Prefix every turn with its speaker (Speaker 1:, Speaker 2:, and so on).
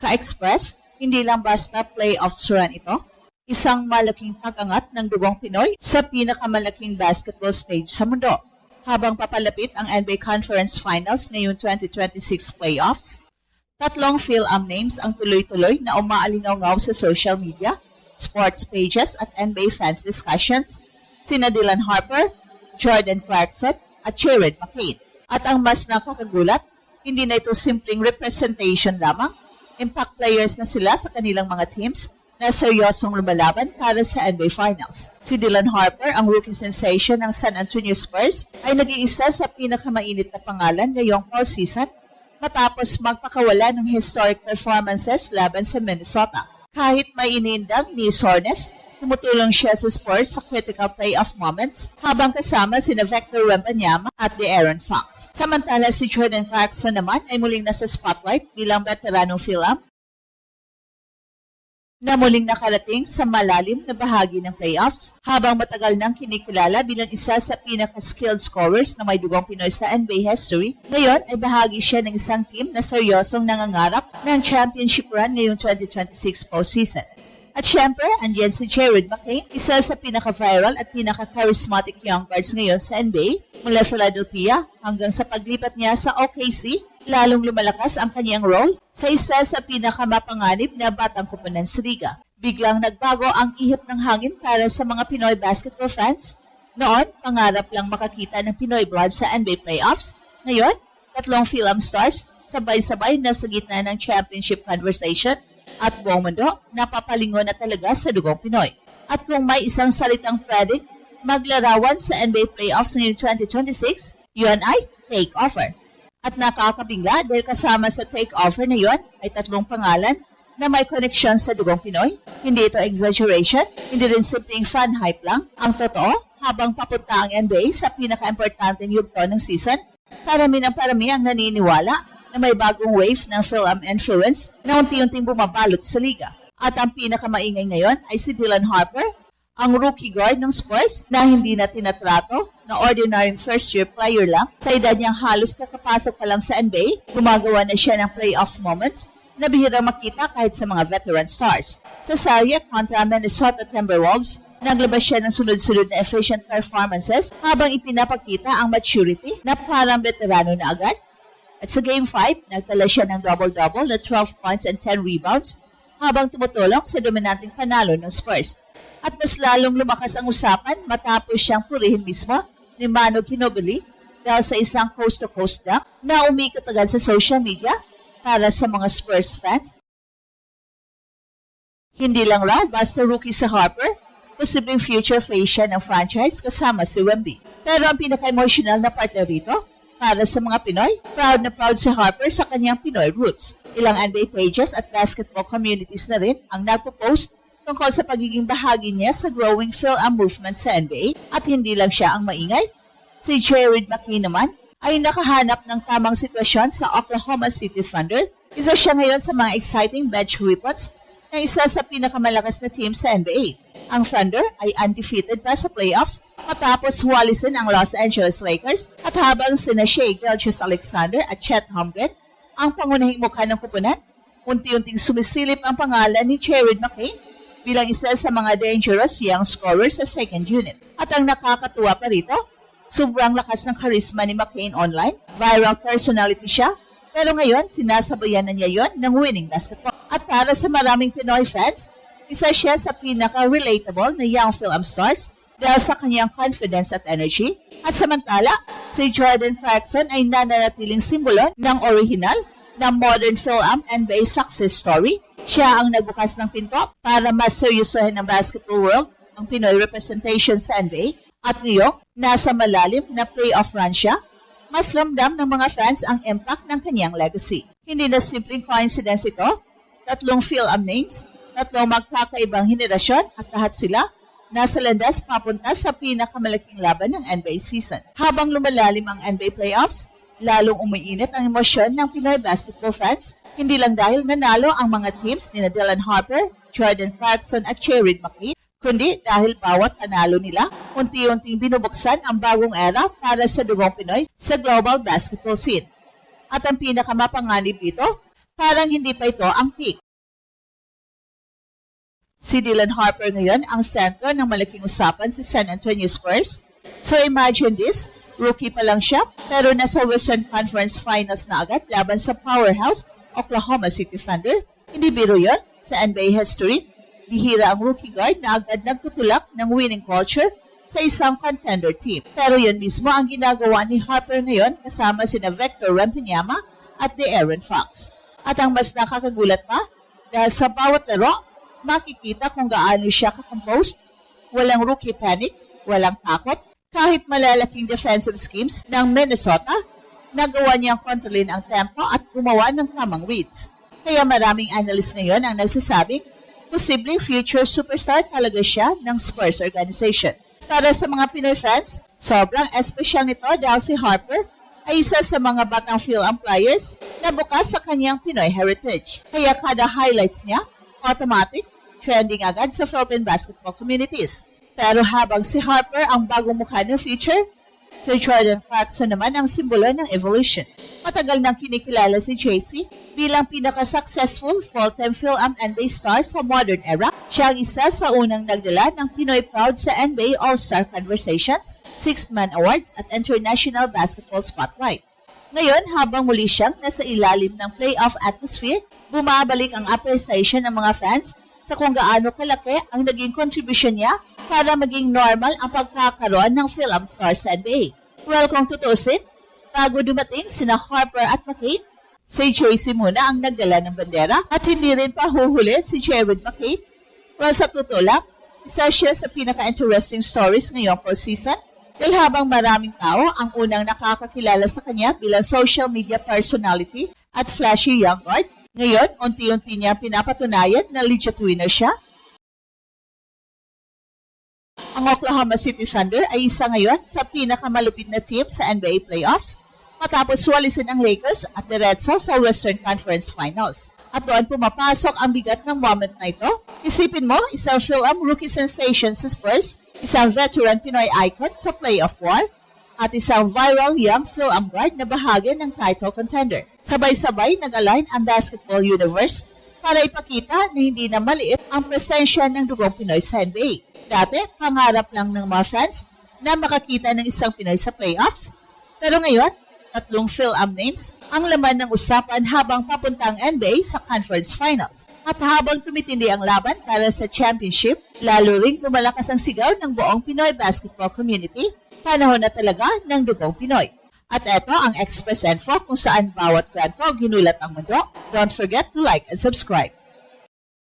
Speaker 1: Ka-Express, hindi lang basta playoffs run ito, isang malaking pag-angat ng dugong Pinoy sa pinakamalaking basketball stage sa mundo. Habang papalapit ang NBA Conference Finals ngayong 2026 playoffs, tatlong Phil-Am names ang tuloy-tuloy na umaalingaw sa social media, sports pages at NBA fans discussions, sina Dylan Harper, Jordan Clarkson at Jared McCain. At ang mas nakakagulat, hindi na ito simpleng representation lamang, impact players na sila sa kanilang mga teams na seryosong lumalaban para sa NBA Finals. Si Dylan Harper, ang rookie sensation ng San Antonio Spurs, ay nag-iisa sa pinakamainit na pangalan ngayong all-season matapos magpakawala ng historic performances laban sa Minnesota. Kahit may inindang ni soreness, tumutulong siya sa Spurs sa critical playoff moments habang kasama sina Victor Wembanyama at De'Aaron Fox. Samantala si Jordan Clarkson naman ay muling nasa spotlight bilang veteranong Phil-Am na muling nakalating sa malalim na bahagi ng playoffs habang matagal nang kinikilala bilang isa sa pinaka-skilled scorers na may dugong Pinoy sa NBA history. Ngayon ay bahagi siya ng isang team na seryosong nangangarap ng championship run ngayong 2026 postseason. At syempre, andyan si Jared McCain, isa sa pinaka-viral at pinaka-charismatic young guards ngayon sa NBA mula Philadelphia hanggang sa paglipat niya sa OKC. Lalong lumalakas ang kanyang role sa isa sa pinakamapanganib na batang kupunan sa liga. Biglang nagbago ang ihip ng hangin para sa mga Pinoy basketball fans. Noon, pangarap lang makakita ng Pinoy blood sa NBA playoffs. Ngayon, tatlong Phil-Am stars sabay-sabay na sa gitna ng championship conversation at buong mundo napapalingon na talaga sa dugong Pinoy. At kung may isang salitang pwedeng maglarawan sa NBA playoffs ngayong 2026, yun ay takeover. At nakakabigla dahil kasama sa takeover na yon ay tatlong pangalan na may koneksyon sa dugong Pinoy. Hindi ito exaggeration, hindi rin simpleng fan hype lang. Ang totoo, habang papunta ang NBA sa pinaka-importanteng yugto ng season, parami ang naniniwala na may bagong wave ng Phil-Am influence na unti-unting bumabalot sa liga. At ang pinakamaingay ngayon ay si Dylan Harper, ang rookie guard ng Spurs na hindi na tinatrato na ordinary first-year player lang. Sa edad niyang halos kakapasok pa lang sa NBA, gumagawa na siya ng playoff moments na bihirang makita kahit sa mga veteran stars. Sa serye kontra Minnesota Timberwolves, naglabas siya ng sunod-sunod na efficient performances habang ipinapakita ang maturity na parang veterano na agad. At sa Game 5, nagtala siya ng double-double na 12 points and 10 rebounds habang tumutulong sa dominanteng panalo ng Spurs. At mas lalong lumakas ang usapan matapos siyang purihin mismo ni Manu Ginobili dahil sa isang coast-to-coast dunk na umikot agad sa social media para sa mga Spurs fans. Hindi lang raw basta rookie sa Harper, posibleng future face siya ng franchise kasama si Wemby. Pero ang pinaka-emotional na partner rito, para sa mga Pinoy, proud na proud si Harper sa kanyang Pinoy roots. Ilang NBA pages at basketball communities na rin ang nagpo-post tungkol sa pagiging bahagi niya sa growing Phil-Am movement sa NBA at hindi lang siya ang maingay. Si Jared McCain naman ay nakahanap ng tamang sitwasyon sa Oklahoma City Thunder. Isa siya ngayon sa mga exciting bench weapons ng isa sa pinakamalakas na team sa NBA. Ang Thunder ay undefeated pa sa playoffs matapos huwalisin ang Los Angeles Lakers at habang sina Shai Gilgeous-Alexander at Chet Holmgren ang pangunahing mukha ng kupunan, unti-unting sumisilip ang pangalan ni Jared McCain bilang isa sa mga dangerous young scorers sa second unit. At ang nakakatuwa pa rito, sobrang lakas ng charisma ni McCain online, viral personality siya, pero ngayon sinasabayan na niya yon ng winning basketball. At para sa maraming Pinoy fans, isa siya sa pinaka-relatable na young Phil-Am stars dahil sa kanyang confidence at energy. At samantala, si Jordan Clarkson ay nananatiling simbolo ng original na modern Phil-Am NBA success story. Siya ang nagbukas ng pinto para mas seryosohin ng basketball world ang Pinoy representation sa NBA. At ngayong nasa malalim na playoff run siya, mas ramdam ng mga fans ang impact ng kanyang legacy. Hindi na simpleng coincidence ito. Tatlong Phil-Am names, tatlong magkakaibang henerasyon at lahat sila nasa landas papunta sa pinakamalaking laban ng NBA season. Habang lumalalim ang NBA playoffs, lalong umiinit ang emosyon ng Pinoy basketball fans. Hindi lang dahil nanalo ang mga teams ni Dylan Harper, Jordan Clarkson at Jared McCain, kundi dahil bawat panalo nila, unti-unting binubuksan ang bagong era para sa dugong Pinoy sa global basketball scene. At ang pinakamapanganib dito, parang hindi pa ito ang peak. Si Dylan Harper ngayon ang sentro ng malaking usapan sa San Antonio Spurs. So imagine this, rookie pa lang siya, pero nasa Western Conference Finals na agad laban sa powerhouse Oklahoma City Thunder. Hindi biro yun sa NBA history. Bihira ang rookie guard na agad nagtutulak ng winning culture sa isang contender team. Pero yun mismo ang ginagawa ni Harper ngayon kasama sina Victor Wembanyama at De'Aaron Fox. At ang mas nakakagulat pa, dahil sa bawat laro, makikita kung gaano siya ka-composed, walang rookie panic, walang takot, kahit malalaking defensive schemes ng Minnesota, nagawa niyang kontrolin ang tempo at gumawa ng tamang reads. Kaya maraming analyst ngayon ang nagsasabing, posibleng future superstar talaga siya ng Spurs organization. Para sa mga Pinoy fans, sobrang espesyal nito dahil si Harper ay isa sa mga batang Phil-Am players na bukas sa kanyang Pinoy heritage. Kaya kada highlights niya, automatic, trending agad sa Philippine basketball communities. Pero habang si Harper ang bagong mukha ng future, si Jordan Clarkson naman ang simbolo ng evolution. Matagal nang kinikilala si JC bilang pinaka-successful full-time Phil-Am NBA star sa modern era. Siya ang isa sa unang nagdala ng Pinoy Proud sa NBA All-Star Conversations, Sixth Man Awards at International Basketball Spotlight. Ngayon, habang muli siyang nasa ilalim ng playoff atmosphere, bumabalik ang appreciation ng mga fans sa kung gaano kalaki ang naging contribution niya para maging normal ang pagkakaroon ng Phil-Am star sa NBA. Well, kung tutusin, bago dumating sina Harper at McCain, si JC muna ang nagdala ng bandera at hindi rin pa huhuli si Jared McCain. Well, sa totoo lang, isa siya sa pinaka-interesting stories ngayong postseason dahil habang maraming tao ang unang nakakakilala sa kanya bilang social media personality at flashy young guard, ngayon, unti-unti niya pinapatunayan na legit winner siya. Ang Oklahoma City Thunder ay isa ngayon sa pinakamalupit na team sa NBA playoffs matapos walisin ang Lakers at diretso sa Western Conference Finals. At doon pumapasok ang bigat ng moment na ito. Isipin mo, isang Phil-Am rookie sensation sa Spurs, isang veteran Pinoy icon sa playoff war, at isang viral young Phil-Am guard na bahagi ng title contender. Sabay-sabay nag-align ang basketball universe para ipakita na hindi na maliit ang presensya ng dugong Pinoy sa NBA. Dati, pangarap lang ng mga fans na makakita ng isang Pinoy sa playoffs. Pero ngayon, 3 Phil-Am names ang laman ng usapan habang papuntang NBA sa conference finals. At habang tumitindi ang laban para sa championship, lalo ring lumalakas ang sigaw ng buong Pinoy basketball community. Panahon na talaga ng dugong Pinoy. At ito ang Express Info kung saan bawat kwento ginulat ang mundo. Don't forget to like and subscribe.